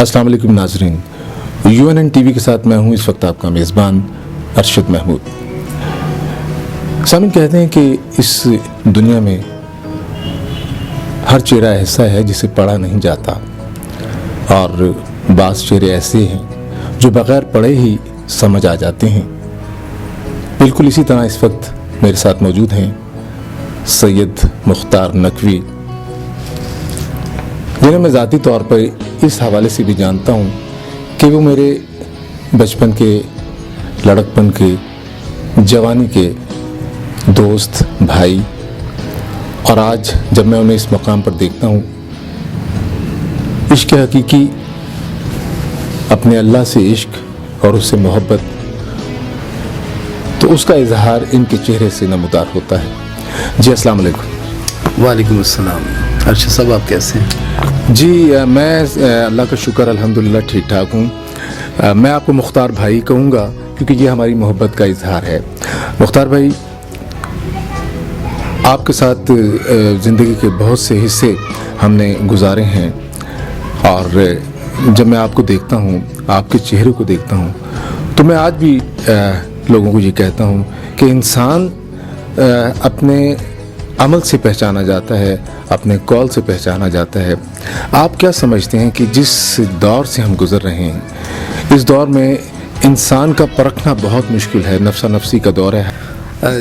अस्सलाम वालेकुम नाज़रीन, UNN TV के साथ मैं हूँ इस वक्त आपका मेज़बान अरशद महमूद। सामिन कहते हैं कि इस दुनिया में हर चेहरा ऐसा है जिसे पढ़ा नहीं जाता और बाज़ चेहरे ऐसे हैं जो बग़ैर पढ़े ही समझ आ जाते हैं। बिल्कुल इसी तरह इस वक्त मेरे साथ मौजूद हैं सैयद मुख्तार नकवी, जिन्हें मैं ज़ाती तौर पर इस हवाले से भी जानता हूँ कि वो मेरे बचपन के, लड़कपन के, जवानी के दोस्त, भाई, और आज जब मैं उन्हें इस मकाम पर देखता हूँ, इश्क हकीकी, अपने अल्लाह से इश्क और उससे मोहब्बत, तो उसका इजहार इनके चेहरे से नमूदार होता है। जी अस्सलाम वालेकुम। वालेकुम अस्सलाम। अर्शद साहब, आप कैसे हैं? जी मैं अल्लाह का शुक्र अल्हम्दुलिल्लाह ठीक ठाक हूँ। मैं आपको मुख्तार भाई कहूँगा क्योंकि ये हमारी मोहब्बत का इजहार है। मुख्तार भाई, आपके साथ ज़िंदगी के बहुत से हिस्से हमने गुजारे हैं और जब मैं आपको देखता हूँ, आपके चेहरे को देखता हूँ, तो मैं आज भी लोगों को ये कहता हूँ कि इंसान अपने अमल से पहचाना जाता है, अपने कौल से पहचाना जाता है। आप क्या समझते हैं कि जिस दौर से हम गुज़र रहे हैं, इस दौर में इंसान का परखना बहुत मुश्किल है, नफ्सा नफ्सी का दौर है?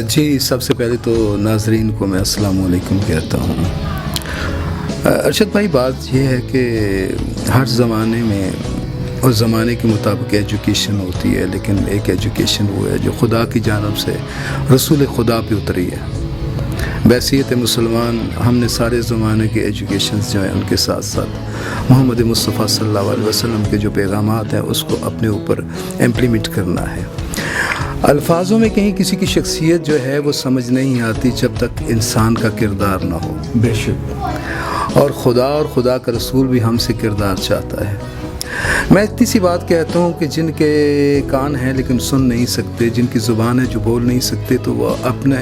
जी, सबसे पहले तो नाज़रीन को मैं अस्सलाम वालेकुम कहता हूँ। अर्शद भाई, बात यह है कि हर ज़माने में और ज़माने के मुताबिक एजुकेशन होती है, लेकिन एक एजुकेशन वो है जो खुदा की जानिब से रसूल खुदा पे उतरी है। बैसियत मुसलमान हमने सारे ज़माने के एजुकेशंस जो हैं उनके साथ साथ मोहम्मद मुस्तफ़ा सल्लल्लाहु अलैहि वसल्लम के जो पैगामात हैं उसको अपने ऊपर इम्प्लीमेंट करना है। अल्फाजों में कहीं किसी की शख्सियत जो है वो समझ नहीं आती जब तक इंसान का किरदार ना हो। बेशक। और खुदा का रसूल भी हमसे किरदार चाहता है। मैं इतनी सी बात कहता हूँ कि जिनके कान हैं लेकिन सुन नहीं सकते, जिनकी ज़ुबान है जो बोल नहीं सकते, तो वह अपने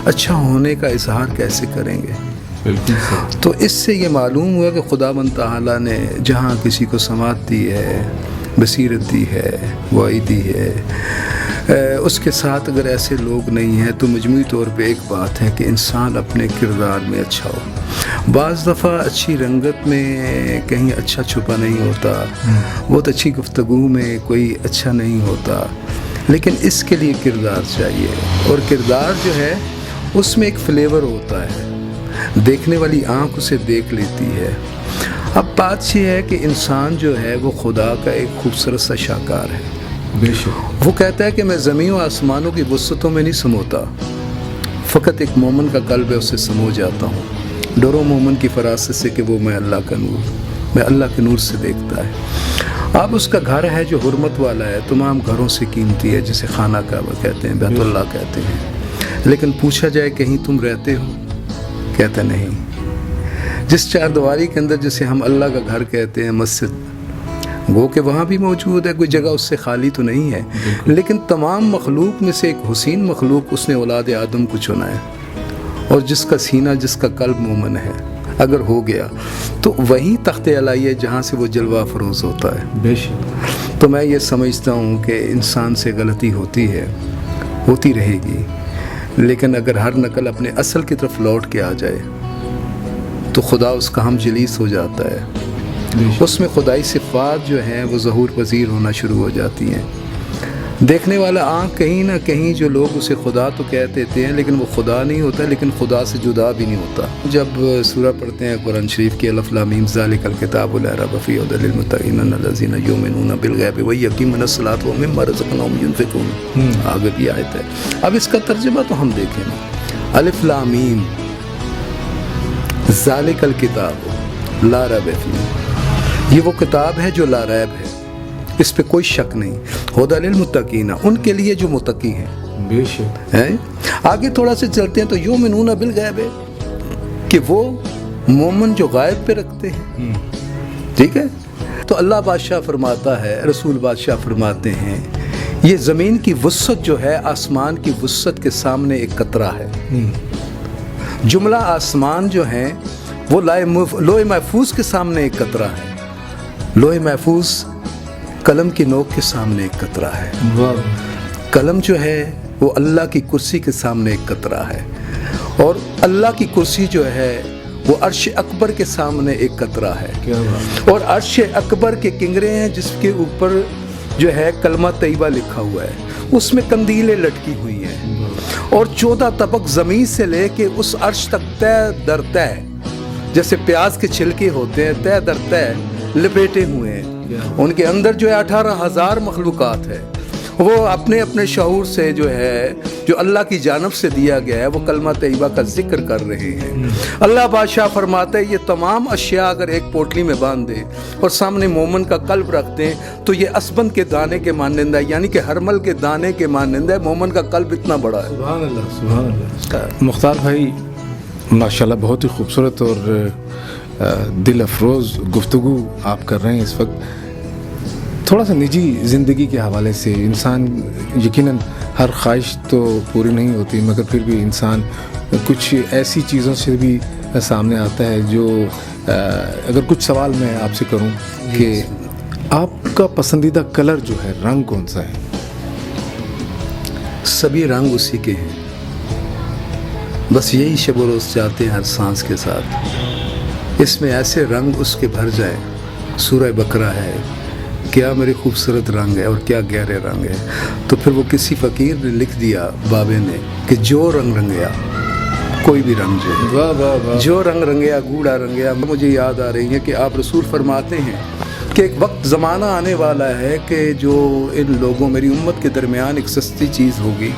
अच्छा होने का इजहार कैसे करेंगे? बिल्कुल। तो इससे ये मालूम हुआ कि खुदावंद तआला ने जहाँ किसी को समात दी है, बसीरत दी है, वाई दी है, उसके साथ अगर ऐसे लोग नहीं हैं तो मजमूई तौर पे एक बात है कि इंसान अपने किरदार में अच्छा हो। बाज़ दफ़ा अच्छी रंगत में कहीं अच्छा छुपा नहीं होता, बहुत अच्छी गुफ्तगू में कोई अच्छा नहीं होता, लेकिन इसके लिए किरदार चाहिए। और किरदार जो है उसमें एक फ्लेवर होता है, देखने वाली आँख उसे देख लेती है। अब बात यह है कि इंसान जो है वो खुदा का एक खूबसूरत सा शाकार है। बेशक। वो कहता है कि मैं ज़मीन और आसमानों की वसअतों में नहीं समोता, फ़कत एक मोमन का कल्ब है, उससे समो जाता हूँ। डरो मोमन की फरासत से कि वो मैं अल्लाह के नूर से देखता है। अब उसका घर है जो हुर्मत वाला है, तमाम घरों से कीमती है, जिसे खाना काबा कहते हैं, बैतुल्लाह कहते हैं। लेकिन पूछा जाए कहीं तुम रहते हो? कहता नहीं। जिस चारदीवारी के अंदर जिसे हम अल्लाह का घर कहते हैं, मस्जिद, वो कि वहाँ भी मौजूद है, कोई जगह उससे खाली तो नहीं है, लेकिन तमाम मखलूक में से एक हुसीन मखलूक उसने औलाद आदम को चुना है, और जिसका सीना, जिसका कल्ब मोमन है, अगर हो गया तो वही तख्ते अलाई है जहाँ से वो जलवा फरोज़ होता है। बेशक। तो मैं ये समझता हूँ कि इंसान से गलती होती है, होती रहेगी, लेकिन अगर हर नकल अपने असल की तरफ लौट के आ जाए तो खुदा उसका हम जलीस हो जाता है। उसमें खुदाई सिफ़ात जो हैं वो ज़हूर पज़ीर होना शुरू हो जाती हैं। देखने वाला आँख कहीं ना कहीं जो लोग उसे खुदा तो कह देते हैं, लेकिन वो खुदा नहीं होता, लेकिन खुदा से जुदा भी नहीं होता। जब सूरह पढ़ते हैं कुरान शरीफ की, अलिफ लाम मीम ज़ालिकल किताबु ला रैब फ़ीहि हुदल लिलमुत्तक़ीन अल्लज़ीना युमिनूना बिल गैबि व युक़ीमूना अस्सलाता व मिम्मा रज़क़नाहुम युनफ़िक़ून। आगे भी आयत है। अब इसका तर्जुमा तो हम देखें ना, अलिफ लाम मीम ज़ालिकल किताबु ला रैब फ़ीहि, ये वो किताब है जो ला रैब है, इस पे कोई शक नहीं। हुदल लिलमुत्तक़ीन, उनके लिए जो मुत्तकी हैं। बेशक। हैं। आगे थोड़ा से चलते हैं तो युमिनूना बिल गैब है कि वो मोमन जो गायब पे रखते हैं। ठीक है। तो अल्लाह बादशाह फरमाता है, रसूल बादशाह फरमाते हैं, ये ज़मीन की वुसअत जो है आसमान की वुसअत के सामने एक कतरा है। जुमला आसमान जो है वो लोहे महफूज के सामने एक कतरा है। लोहे महफूज कलम की नोक के सामने एक कतरा है, कलम जो है वो अल्लाह की कुर्सी के सामने एक कतरा है, और अल्लाह की कुर्सी जो है वो अर्श अकबर के सामने एक कतरा है। क्या बात। और अर्श अकबर के किंगरे हैं जिसके ऊपर जो है कलमा तैयबा लिखा हुआ है, उसमें कंदीलें लटकी हुई हैं, और 14 तबक ज़मीन से लेके उस अर्श तक तय दर तय, जैसे प्याज के छिलके होते हैं तय दर तय लपेटे हुए हैं। उनके अंदर जो है 18,000 मखलूक़ात है, वो अपने अपने शऊर से जो है जो अल्लाह की जानब से दिया गया है वो कलमा तैयबा का जिक्र कर रहे हैं। अल्लाह बादशाह फरमाता है ये तमाम अशिया अगर एक पोटली में बांध दे और सामने मोमन का कल्ब रख दें तो ये असबंद के दाने के मानंदा है, यानी कि हरमल के दाने के मानंदा है। मोमन का कल्ब इतना बड़ा है। सुभान अल्लाह, सुभान अल्लाह। मुख्तार भाई माशाल्लाह बहुत ही खूबसूरत और दिल अफरोज़ गुफ्तगू आप कर रहे हैं इस वक्त। थोड़ा सा निजी ज़िंदगी के हवाले से, इंसान यकीनन हर ख्वाहिश तो पूरी नहीं होती, मगर फिर भी इंसान कुछ ऐसी चीज़ों से भी सामने आता है जो अगर कुछ सवाल मैं आपसे करूं कि आपका पसंदीदा कलर जो है, रंग कौन सा है? सभी रंग उसी के हैं, बस यही शब व रोज़ चाहते हैं हर सांस के साथ इसमें ऐसे रंग उसके भर जाए। सूरह बकरा है, क्या मेरे खूबसूरत रंग है और क्या गहरे रंग है। तो फिर वो किसी फ़कीर ने लिख दिया, बाबे ने, कि जो रंग रंगया, कोई भी रंग जो है, वाह वाह वाह, जो रंग रंगया गूढ़ा रंगया। मुझे याद आ रही है कि आप रसूल फरमाते हैं कि एक वक्त ज़माना आने वाला है कि जो इन लोगों, मेरी उम्मत के दरमियान एक सस्ती चीज़ होगी,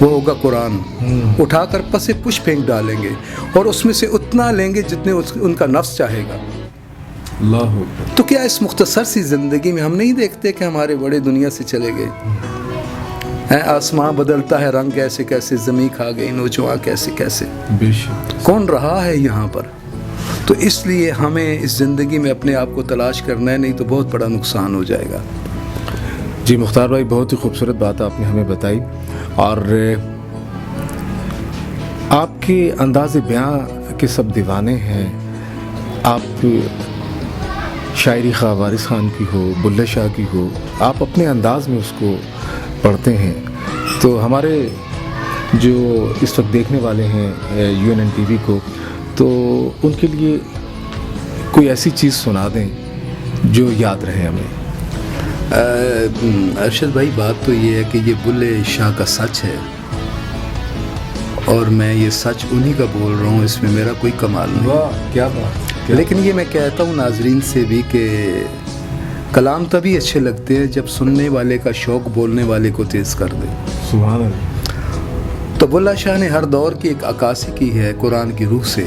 वो होगा कुरान। उठाकर पसे पुश फेंक डालेंगे और उसमें से उतना लेंगे जितने उनका नफ्स चाहेगा। अल्लाह। तो क्या इस मुख्तसर सी ज़िंदगी में हम नहीं देखते कि हमारे बड़े दुनिया से चले गए हैं? आसमां बदलता है रंग कैसे कैसे, ज़मीं खा गई नौजवान कैसे कैसे, बेशक कौन रहा है यहाँ पर? तो इसलिए हमें इस ज़िंदगी में अपने आप को तलाश करना है, नहीं तो बहुत बड़ा नुकसान हो जाएगा। जी मुख्तार भाई, बहुत ही खूबसूरत बात आपने हमें बताई, और आपके अंदाज़ बयां के सब दीवाने हैं। आप शायरी खा वारिस खान की हो, बुल्ले शाह की हो, आप अपने अंदाज़ में उसको पढ़ते हैं। तो हमारे जो इस वक्त देखने वाले हैं UNN TV को, तो उनके लिए कोई ऐसी चीज़ सुना दें जो याद रहे हमें। अरशद भाई, बात तो ये है कि ये बुल्ले शाह का सच है और मैं ये सच उन्हीं का बोल रहा हूँ, इसमें मेरा कोई कमाल नहीं। वाह, क्या बात। लेकिन ये मैं कहता हूँ नाजरीन से भी कि कलाम तभी अच्छे लगते हैं जब सुनने वाले का शौक़ बोलने वाले को तेज़ कर दे। सुभान अल्लाह। तो बुल्ला शाह ने हर दौर की एक अक्कासी की है कुरान की रूह से।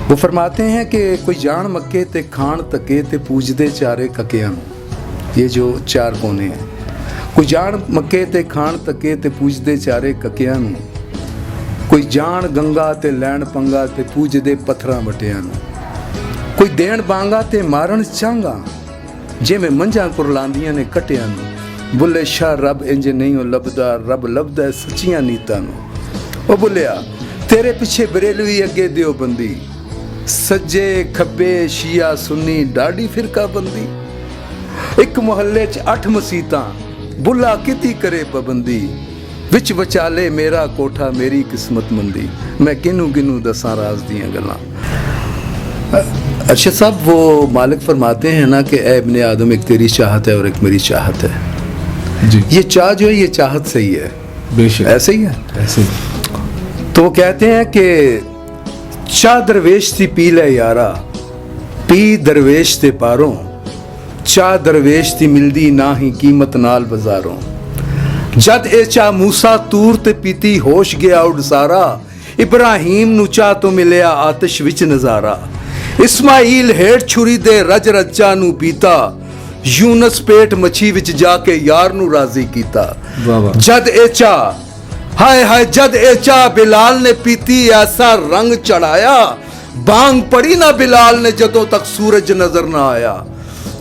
वो फरमाते हैं कि कोई जान मक्के ते खान तके ते पूजदे चारे ककियां, ये जो चार कोने हैं, कोई जान मक्के ते खान तके ते पूजदे चारे ककियां, कोई जान गंगा ते लैन पंगा ते पूजदे पत्थरां वटियां, कोई देण बांगा ते मारण चांगा, जिवें मंझां कुरलांदियां ने कटियां नूं। बुल्ले शाह रब इंज नहीं हो लभदा, रब लभदा सच्चियां नीतां नूं। ओ बुल्लिया तेरे पिछे बरेलवी अगे देवबंदी, सज्जे खब्बे शिया सुन्नी डाडी फिरका बंदी, एक मोहल्ले च 8 मसीतां, बुल्ला किती करे पाबंदी, विच विचाले मेरा कोठा मेरी किस्मत मंदी, मैं किनू किनू दसां राज दियां गल्लां। अरशद साहब, वो मालिक फरमाते हैं ना कि ऐ इब्ने आदम, एक तेरी चाहत है और एक मेरी चाहत है। जी, ये चाह जो है ये चाहत सही है, बेशक ऐसे ही है। ऐसे। तो वो कहते हैं कि चाह दरवेश थी पी ले यारा, पी दरवेश ते पारों, चाह दरवेश थी मिलदी ना ही कीमत नाल बाजारों, जद ए चाह मूसा तूर ते पीती होश गया उड़ सारा, इब्राहिम नू चाह तो मिलिया आतिश विच नजारा, इस्माइल हेठ छुरी दे रज रज्जा नू पीता, यूनस पेट मच्छी विच जाके यार नू राजी कीता। जद ए चाह, हाय हाय जद ए चाह बिलाल ने पीती ऐसा रंग चढ़ाया, बांग पड़ी ना बिलाल ने जदों तक सूरज नजर ना आया,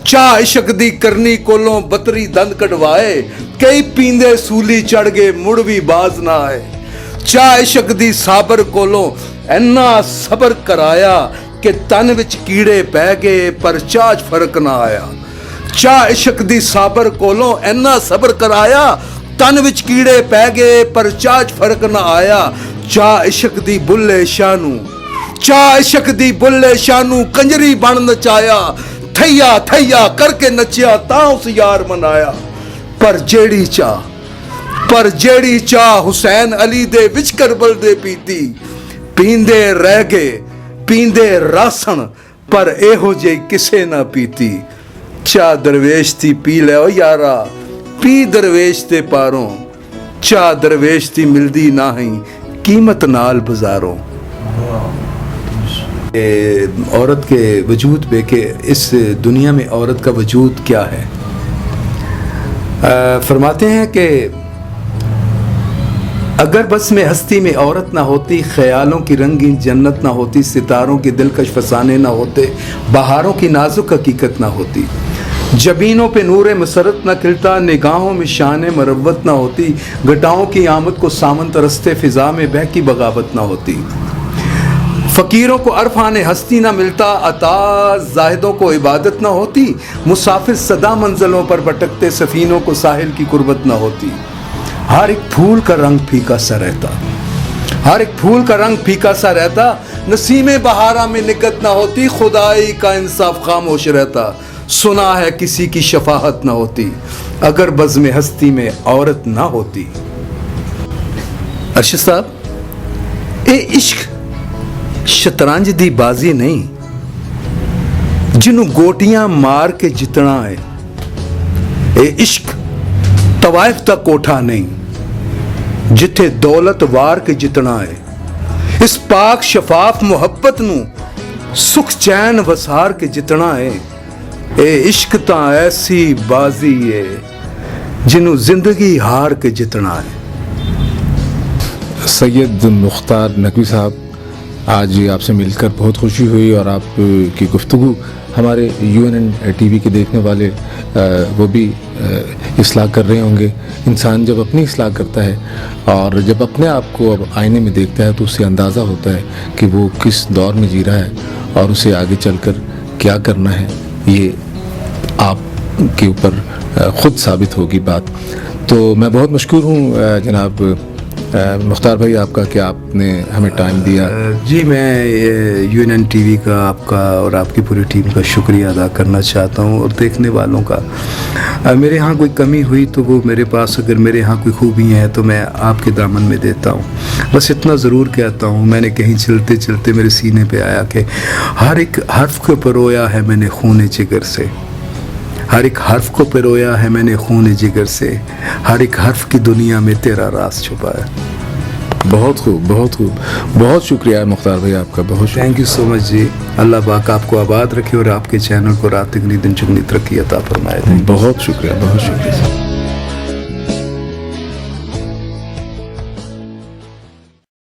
चाह इश्क दी करनी कोलों बतरी दंद कढवाए, कई पींदे सूली चढ़ गए मुड़ भी बाज ना आए, चाह इश्क दी साबर कोलों इन्ना सबर कराया, کہ تن وچ کیڑے پہ گئے پر چاج فرق نہ آیا چا عشق دی صابر کولوں اینا صبر کرایا تن وچ کیڑے پہ گئے پر چاج فرق نہ آیا چا عشق دی بلے شانو چا عشق دی بلے شانو کنجری بن نچایا تھیا تھیا کر کے نچیا تاں اس یار منایا پر جیڑی چاہ حسین علی دے وچ کربل دے پیتی پیندے رہ گئے پیندے راسن پر ایہو جے کسے نہ پیتی چاہ درویش تھی پی لے او یارا پی درویش تے پاروں چاہ درویش تھی ملدی نہ ہی قیمت نال بازاروں عورت کے وجود پہ کہ اس دنیا میں عورت کا وجود کیا ہے فرماتے ہیں کہ اگر بس میں ہستی میں عورت نہ ہوتی خیالوں کی رنگین جنت نہ ہوتی ستاروں کے دلکش فسانے نہ ہوتے بہاروں کی نازک حقیقت نہ ہوتی جبینوں پہ نور مسرت نہ کھلتا نگاہوں میں شان مروت نہ ہوتی گٹاؤں کی آمد کو سامنت رستے فضا میں بہکی بغاوت نہ ہوتی فقیروں کو عرفان ہستی نہ ملتا عطا زاہدوں کو عبادت نہ ہوتی مسافر صدا منزلوں پر بھٹکتے سفینوں کو ساحل کی قربت نہ ہوتی ہر ایک پھول کا رنگ پھیکا سا رہتا ہر ایک پھول کا رنگ پھیکا سا رہتا نسیم بہارا میں نکت نہ ہوتی خدائی کا انصاف خاموش رہتا سنا ہے کسی کی شفاعت نہ ہوتی اگر بزم ہستی میں عورت نہ ہوتی ارشد صاحب اے عشق شطرنج دی بازی نہیں جنوں گوٹیاں مار کے جتنا ہے اے عشق طوائف دا کوٹھا نہیں جتھے دولت وار کے جتنا ہے اس پاک شفاف محبت نو سکھ چین وسار کے جتنا ہے اے عشق تاں ایسی بازی ہے جنوں زندگی ہار کے جتنا ہے سید مختار نقوی صاحب آج آپ سے مل کر بہت خوشی ہوئی اور آپ کی گفتگو ہمارے UNN TV کے دیکھنے والے وہ بھی اصلاح کر رہے ہوں گے انسان جب اپنی اصلاح کرتا ہے اور جب اپنے آپ کو اب آئینے میں دیکھتا ہے تو اس سے اندازہ ہوتا ہے کہ وہ کس دور میں جی رہا ہے اور اسے آگے چل کر کیا کرنا ہے یہ آپ کے اوپر خود ثابت ہوگی بات تو میں بہت مشکور ہوں جناب مختار بھائی آپ کا کہ آپ نے ہمیں ٹائم دیا جی میں UNN TV کا آپ کا اور آپ کی پوری ٹیم کا شکریہ ادا کرنا چاہتا ہوں اور دیکھنے والوں کا میرے ہاں کوئی کمی ہوئی تو وہ میرے پاس اگر میرے ہاں کوئی خوبی ہے تو میں آپ کے دامن میں دیتا ہوں بس اتنا ضرور کہتا ہوں میں نے کہیں چلتے چلتے میرے سینے پہ آیا کہ ہر ایک حرف کو پرویا ہے میں نے خون جگر سے ہر ایک حرف کو پرویا ہے میں نے خون جگر سے ہر ایک حرف کی دنیا میں تیرا راز چھپا ہے بہت خوب بہت خوب بہت شکریہ مختار بھائی آپ کا بہت تھینک یو سو مچ جی اللہ پاک آپ کو آباد رکھے اور آپ کے چینل کو رات تگنی دن چگنی ترقی عطا فرمائے بہت شکریہ